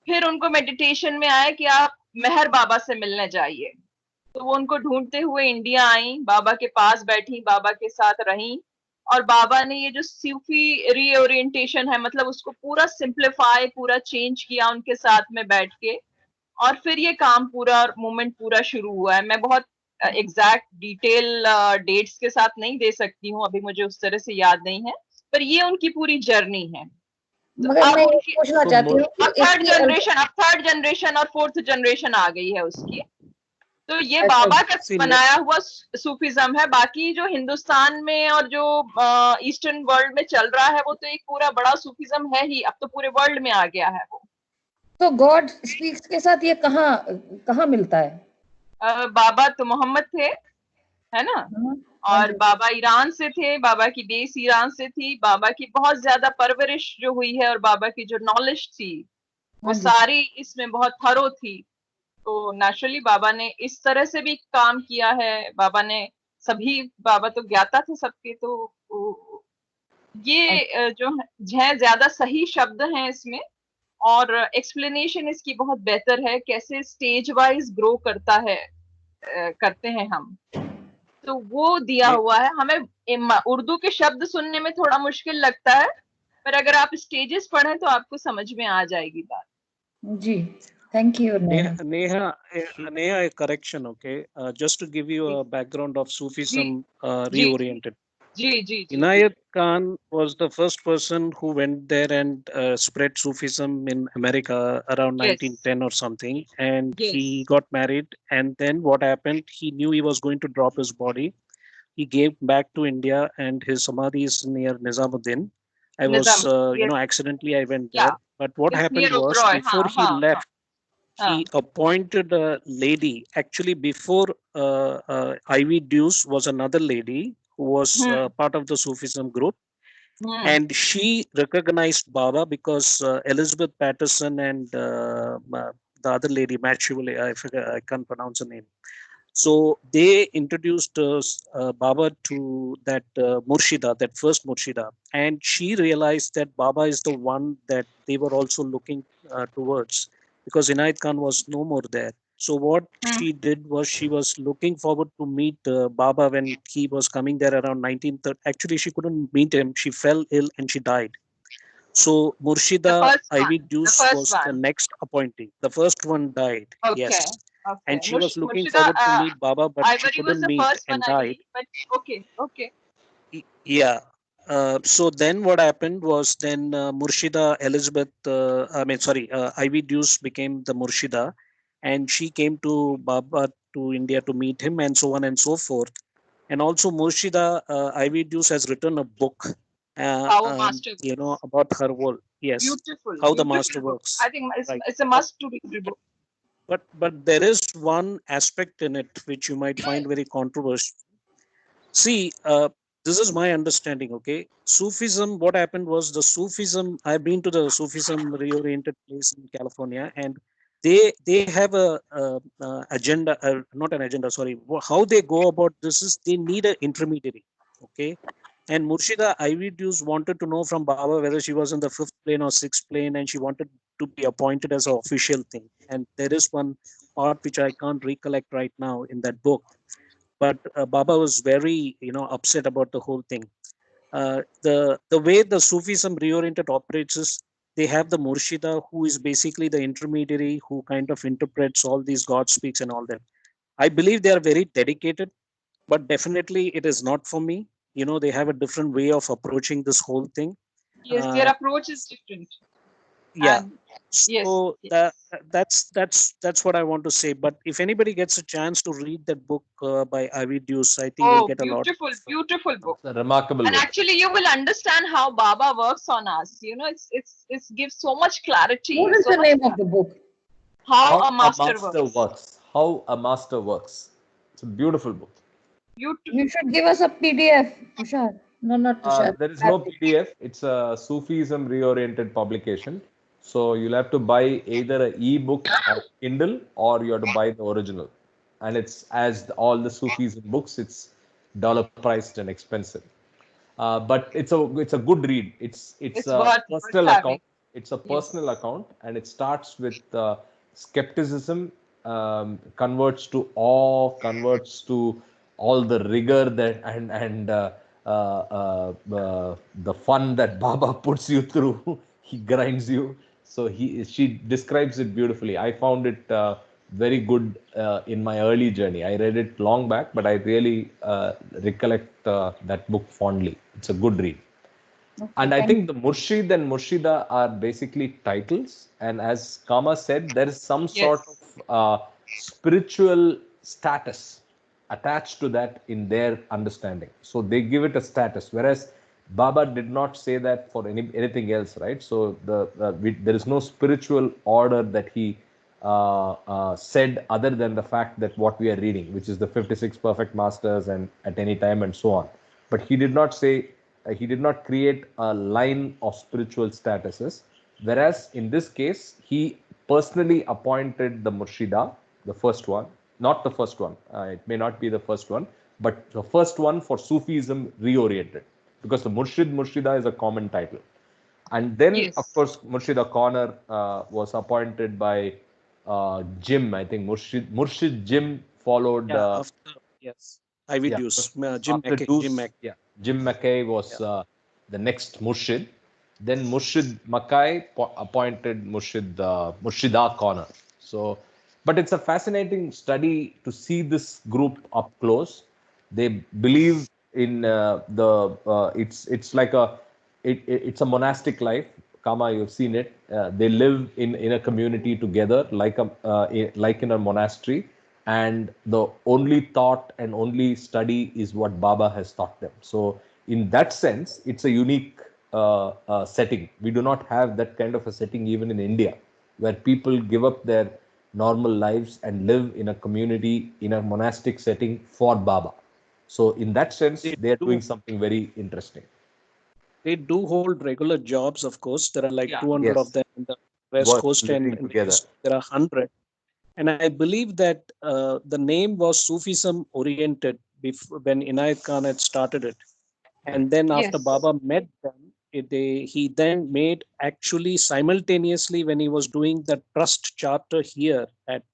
फिर उनको मेडिटेशन में आया कि आप मेहर बाबा से मिलने जाइए. तो वो उनको ढूंढते हुए इंडिया आई, बाबा के पास बैठी, बाबा के साथ रही और बाबा ने ये जो सूफी रीओरिएंटेशन है, मतलब उसको पूरा सिंप्लीफाई, पूरा चेंज किया उनके साथ में बैठ के, और फिर ये काम पूरा, मूवमेंट पूरा शुरू हुआ है। मैं बहुत एग्जैक्ट डिटेल डेट्स के साथ नहीं दे सकती हूँ, अभी मुझे उस तरह से याद नहीं है, पर ये उनकी पूरी जर्नी है। तो मगर अब मैं ये उनकी पूछना चाहती हूँ कि अब थर्ड इसकी जनरेशन और फोर्थ जनरेशन आ गई है उसकी। तो ये अच्छा बाबा का See, बनाया हुआ सूफिज्म है। बाकी जो हिंदुस्तान में और जो ईस्टर्न वर्ल्ड में चल रहा है, वो तो एक पूरा बड़ा सूफिज्म है ही, अब तो पूरे वर्ल्ड में आ गया है वो। तो गॉड स्पीक्स के साथ ये कहाँ कहाँ मिलता है? बाबा तो मोहम्मद थे, है ना, हाँ, हाँ और जी। बाबा ईरान से थे, बाबा की बेस ईरान से थी, बाबा की बहुत ज्यादा परवरिश जो हुई है और बाबा की जो नॉलेज थी वो हाँ जी। सारी इसमें बहुत थरो थी। तो नेचुरली बाबा ने इस तरह से भी काम किया है। बाबा ने बाबा तो ज्ञाता थे सबके, तो ये जो है ज्यादा सही शब्द हैं इसमें, और एक्सप्लेनेशन इसकी बहुत बेहतर है, कैसे स्टेज वाइज ग्रो करता है, करते हैं हम, तो वो दिया हुआ है हमें। उर्दू के शब्द सुनने में थोड़ा मुश्किल लगता है, पर अगर आप स्टेजेस पढ़ें तो आपको समझ में आ जाएगी बात। जी, thank you Neha. Neha, a correction, okay? Just to give you a background of जी Sufism जी reoriented. जी जी जी जी Inayat Khan was the first person who went there and spread Sufism in America around yes 1910 or something. And yes he got married. And then what happened? He knew he was going to drop his body. He gave back to India, and his samadhi is near Nizamuddin. I was, Nizam, yes, accidentally I went या there. But what it's happened near was Oberoi, before हाँ he हाँ हाँ left, हाँ। he appointed a lady. Actually, before Ivy Deuce was another lady who was part of the Sufism group, hmm and she recognized Baba because Elizabeth Patterson and the other lady, Matchivale, I forget, I can't pronounce her name. So they introduced Baba to that Murshida, that first Murshida, and she realized that Baba is the one that they were also looking towards, because Inayat Khan was no more there. So what she did was she was looking forward to meet Baba when he was coming there around 1930. Actually, she couldn't meet him. She fell ill and she died. So the Murshida first one, Ivy the Deuce first was the one, next appointee. The first one died, okay, yes. okay. And she was looking Murshida, forward to meet Baba, but she Ivory was couldn't the meet first one, and I died. believe, but okay, okay. Yeah. So then what happened was then Murshida Elizabeth, Ivy Deuce became the Murshida, and she came to Baba to India to meet him, and so on and so forth. And also Murshida Ivy Deuce has written a book, How a master works. about her world. Yes, Beautiful, how the master beautiful book. works. I think Right. it's a must to read book. But there is one aspect in it which you might find very controversial. See, this is my understanding. Okay, Sufism. What happened was the Sufism. I've been to the Sufism reoriented place in California, and they have a agenda, not an agenda. Sorry, how they go about this is they need an intermediary. Okay, and Murshida Ivy Deuce wanted to know from Baba whether she was in the fifth plane or sixth plane, and she wanted to be appointed as an official thing. And there is one part which I can't recollect right now in that book, but Baba was very, upset about the whole thing. The way the Sufism reoriented operates is they have the Murshida, who is basically the intermediary who kind of interprets all these God speaks and all that. I believe they are very dedicated, but definitely it is not for me. They have a different way of approaching this whole thing. Yes, their approach is different. Yeah. And yes, So that's what I want to say. But if anybody gets a chance to read that book by Ivy Deuce, I think you'll oh, get a lot. beautiful book. It's a remarkable And book. actually, you will understand how Baba works on us. It gives so much clarity. What is So the much name of the book? how How a master works. How a master works. It's a beautiful book. Beautiful. You should give us a PDF, Tushar. No, not Tushar. There is no PDF. It's a Sufism reoriented publication. So you'll have to buy either an e-book or Kindle, or you have to buy the original. And it's as all the Sufism books, it's dollar priced and expensive. But it's a good read. It's It's a worth personal having. account. It's a Yes. personal account, and it starts with skepticism, converts to awe, converts to all the rigor that and the fun that Baba puts you through. He grinds you. So she describes it beautifully. I found it very good in my early journey. I read it long back, but I really recollect that book fondly. It's a good read. Okay, And I thank think the Murshid and Murshida are basically titles. And as Kama said, there is some sort of Yes. spiritual status attached to that in their understanding. So they give it a status, whereas Baba did not say that for anything else, right? So there is no spiritual order that he said other than the fact that what we are reading, which is the 56 perfect masters and at any time and so on. But he did not say, he did not create a line of spiritual statuses. Whereas in this case, he personally appointed the Murshida, the first one, not the first one. It may not be the first one, but the first one for Sufism reoriented, because the Murshida is a common title. And then, of Yes. course, Murshida Corner was appointed by Jim. I think Murshid Jim followed. Yeah, after, yes, Ivy Yeah, Deuce, Jim after Mackey, Jim Deuce, Mackey. yeah, Jim Mackay was Yeah. the next Murshid. Then Murshid Mackay appointed Murshida Corner. So, but it's a fascinating study to see this group up close. They believe in it's like it's a monastic life. Kama, you've seen it. They live in a community together, like in a monastery, and the only thought and only study is what Baba has taught them. So, in that sense, it's a unique setting. We do not have that kind of a setting even in India, where people give up their normal lives and live in a community in a monastic setting for Baba. So, in that sense, They they are do doing something very interesting. they do hold regular jobs, of course. There are like Yeah. 200 of Yes. them in the West Coast, and Living in the together. East, there are 100. And I believe that the name was Sufism oriented when Inayat Khan had started it. And then after Yes. Baba met them, he then made actually simultaneously when he was doing the trust charter here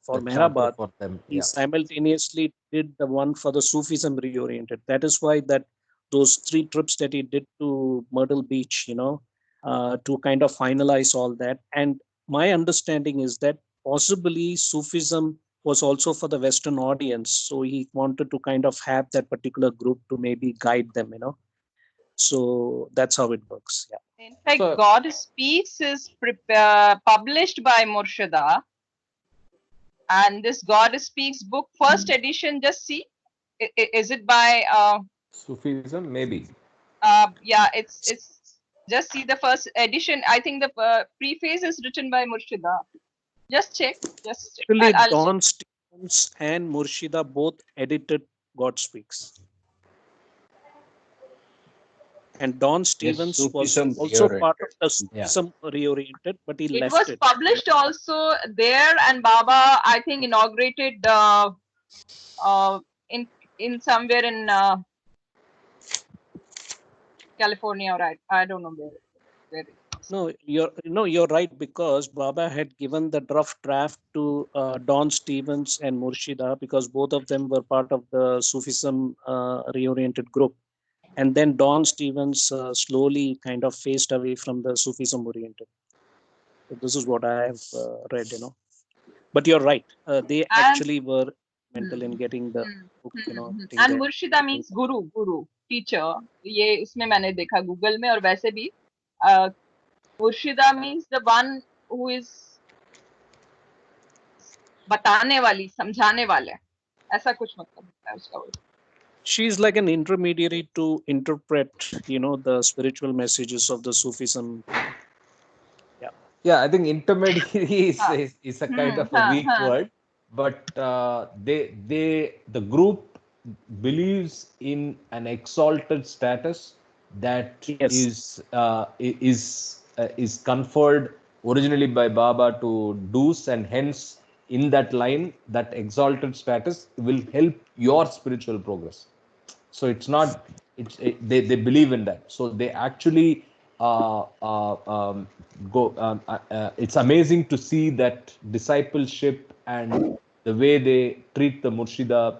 for The charter Mehrabad, for them. he Yeah. simultaneously did the one for the Sufism reoriented. That is why that those 3 trips that he did to Myrtle Beach, to kind of finalize all that. And my understanding is that possibly Sufism was also for the Western audience. So he wanted to kind of have that particular group to maybe guide them. So that's how it works. Yeah. In fact, So God Speaks is published by Murshida, and this God Speaks book, first edition. Just see, is it by? Sufism, maybe. Yeah, it's just see the first edition. I think the preface is written by Murshida. Just check. Just check. Actually, I'll check. Don Stevens and Murshida both edited God Speaks. And Don Stevens was Sufism also part of reoriented. the Yeah. Sufism reoriented, but he It left was it. published also there, and Baba, I think, inaugurated in somewhere in California, or I don't know where it was. No, you're right, because Baba had given the rough draft to Don Stevens and Murshida, because both of them were part of the Sufism reoriented group. And then Don Stevens slowly kind of phased away from the Sufism oriented. So this is what I have read. But you're right. They And actually were mental in hmm, getting the hmm, book, putting and the Murshida putting means guru teacher. ये इसमें मैंने देखा Google में, और वैसे भी Murshida means the one who is बताने वाली, समझाने वाले, ऐसा कुछ मतलब होता है उसका word. She's like an intermediary to interpret, the spiritual messages of the Sufism. Yeah. Yeah, I think intermediary is, हाँ, is a kind of a हाँ, weak हाँ. word, but the group believes in an exalted status that Yes. is conferred originally by Baba to Deuce, and hence in that line, that exalted status will help your spiritual progress. So it's not they believe in that, so they actually uh, uh, um, go it's amazing to see that discipleship and the way they treat the Murshida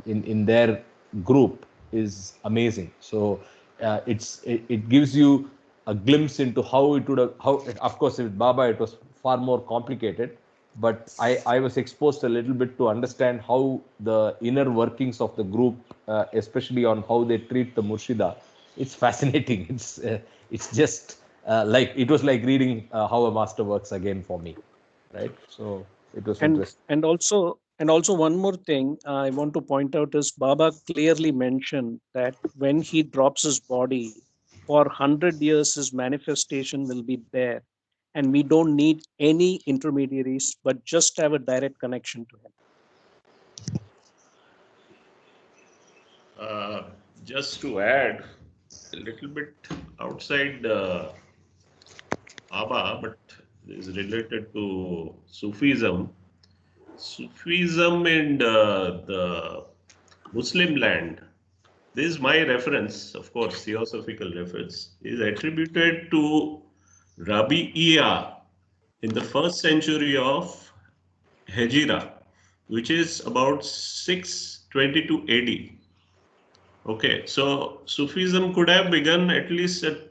in their group is amazing. So it gives you a glimpse into how it would have, of course with Baba it was far more complicated, but I was exposed a little bit to understand how the inner workings of the group, especially on how they treat the Murshida. It's fascinating. It's just like it was like reading how a master works again for me, right? So it was And interesting. and also one more thing I want to point out is Baba clearly mentioned that when he drops his body for 100 years, his manifestation will be there, and we don't need any intermediaries, but just have a direct connection to him. Just to add a little bit outside Baba, but is related to Sufism. Sufism in the Muslim land, this is my reference, of course, theosophical reference, is attributed to Rabi'iyah in the first century of Hejira, which is about 622 AD. Okay, so Sufism could have begun at least 2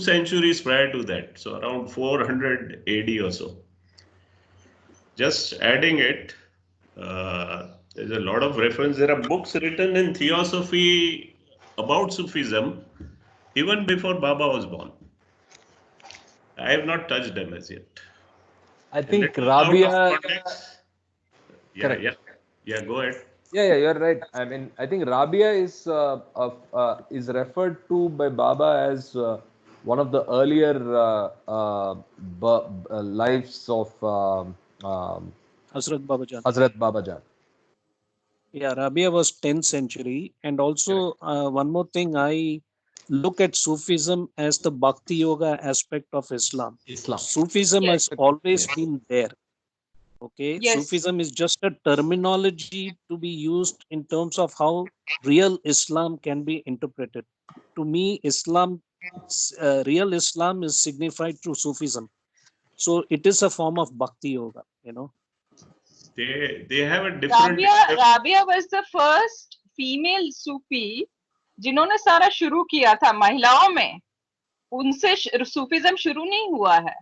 centuries prior to that, so around 400 AD or so. Just adding it, there's a lot of reference. There are books written in theosophy about Sufism even before Baba was born. I have not touched them as yet. I A think little out of Rabia, context. correct. Yeah, go ahead. Yeah, you're right. I mean, I think Rabia is referred to by Baba as one of the earlier lives of Hazrat Babajan. Hazrat Babajan. Yeah, Rabia was 10th century. And also, one more thing, I look at Sufism as the Bhakti Yoga aspect of Islam. Islam. Sufism Yes. has always Yes. been there. Okay, Yes. Sufism is just a terminology to be used in terms of how real Islam can be interpreted. To me, real Islam is signified through Sufism. So it is a form of Bhakti Yoga, They have a different. Rabia was the first female सूफी जिन्होंने सारा शुरू किया था महिलाओं में. उनसे Sufism शुरू नहीं हुआ है.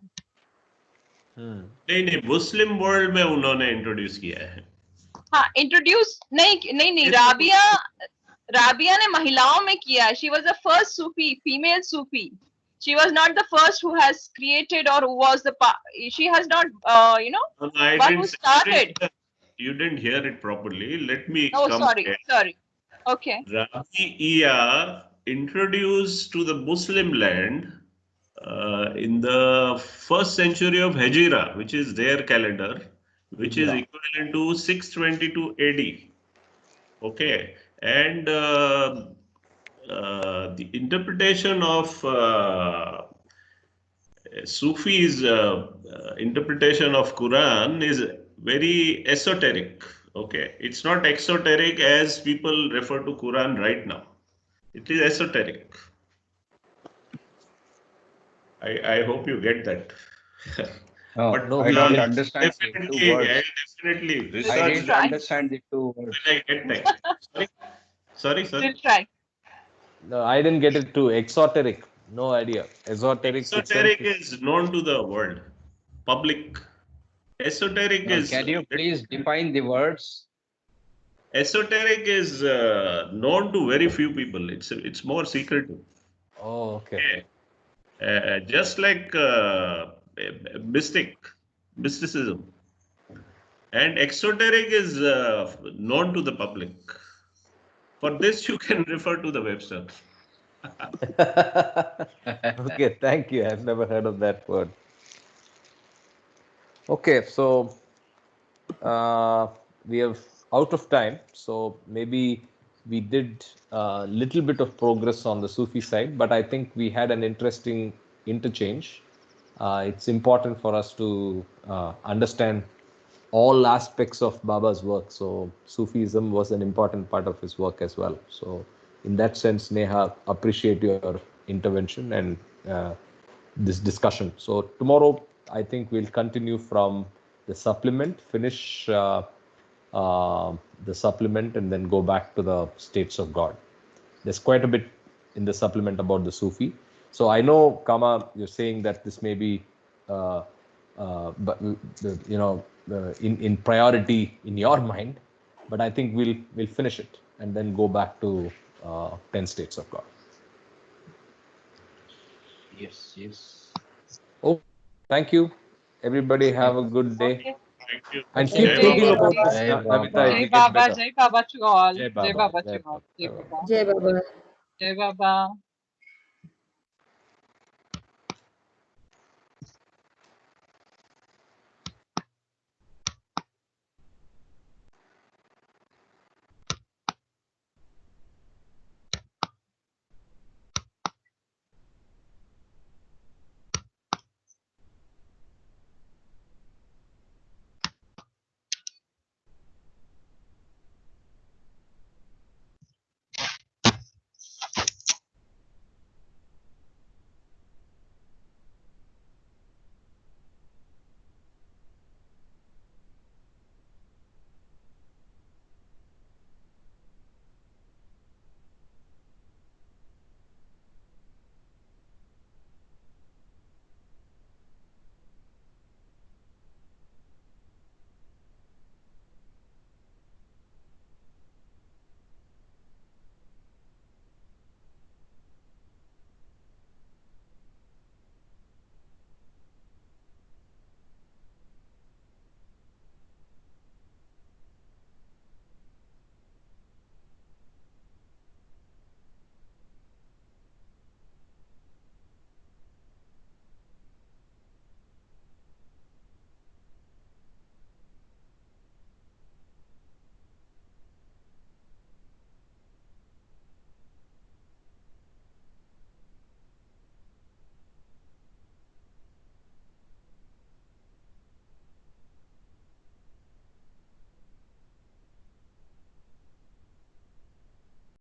नहीं मुस्लिम वर्ल्ड में उन्होंने इंट्रोड्यूस किया है. हाँ, इंट्रोड्यूस नहीं राबिया ने महिलाओं में किया. She was the first Sufi, female Sufi. She was not the first who has created or who was she has not, one who started. You didn't hear it properly. Let me Oh, come sorry. again. Sorry. Okay. Rabi'iyah introduced to the Muslim land in the first century of Hejira, which is their calendar, which is equivalent to 622 AD. Okay, and the interpretation of Sufi's interpretation of Quran is very esoteric. Okay, it's not exoteric as people refer to Quran right now. It is esoteric. I hope you get that. No, But I don't understand the two words. I definitely research I didn't Try. understand the two words. when I get time. Sorry. Still try. No, I didn't get it too. Exoteric. No idea. Esoteric. Esoteric is known to the world, public. Esoteric Now, is. can you please define the words? Esoteric is known to very few people. It's more secretive. Oh, okay. Just like mysticism, and exoteric is known to the public. For this, you can refer to the Webster. Okay, thank you. I've never heard of that word. Okay, so we have out of time. So maybe we did a little bit of progress on the Sufi side, but I think we had an interesting interchange. It's important for us to understand all aspects of Baba's work. So Sufism was an important part of his work as well. So in that sense, Neha, appreciate your intervention and this discussion. So tomorrow, I think we'll continue from the supplement, finish the supplement, and then go back to the states of God. There's quite a bit in the supplement about the Sufi. So I know, Kama, you're saying that this may be, but in priority in your mind, but I think we'll finish it and then go back to 10 states of God. Yes, yes. Oh, thank you. Everybody have a good day. Okay. Thank you. And Thank keep you. thinking Jai about this, Jai Namita. Baba. It will get better. Jai Baba to all. Jai Jai Baba. Baba Jai to all. Baba. Jai Baba. Jai Baba. Jai Baba.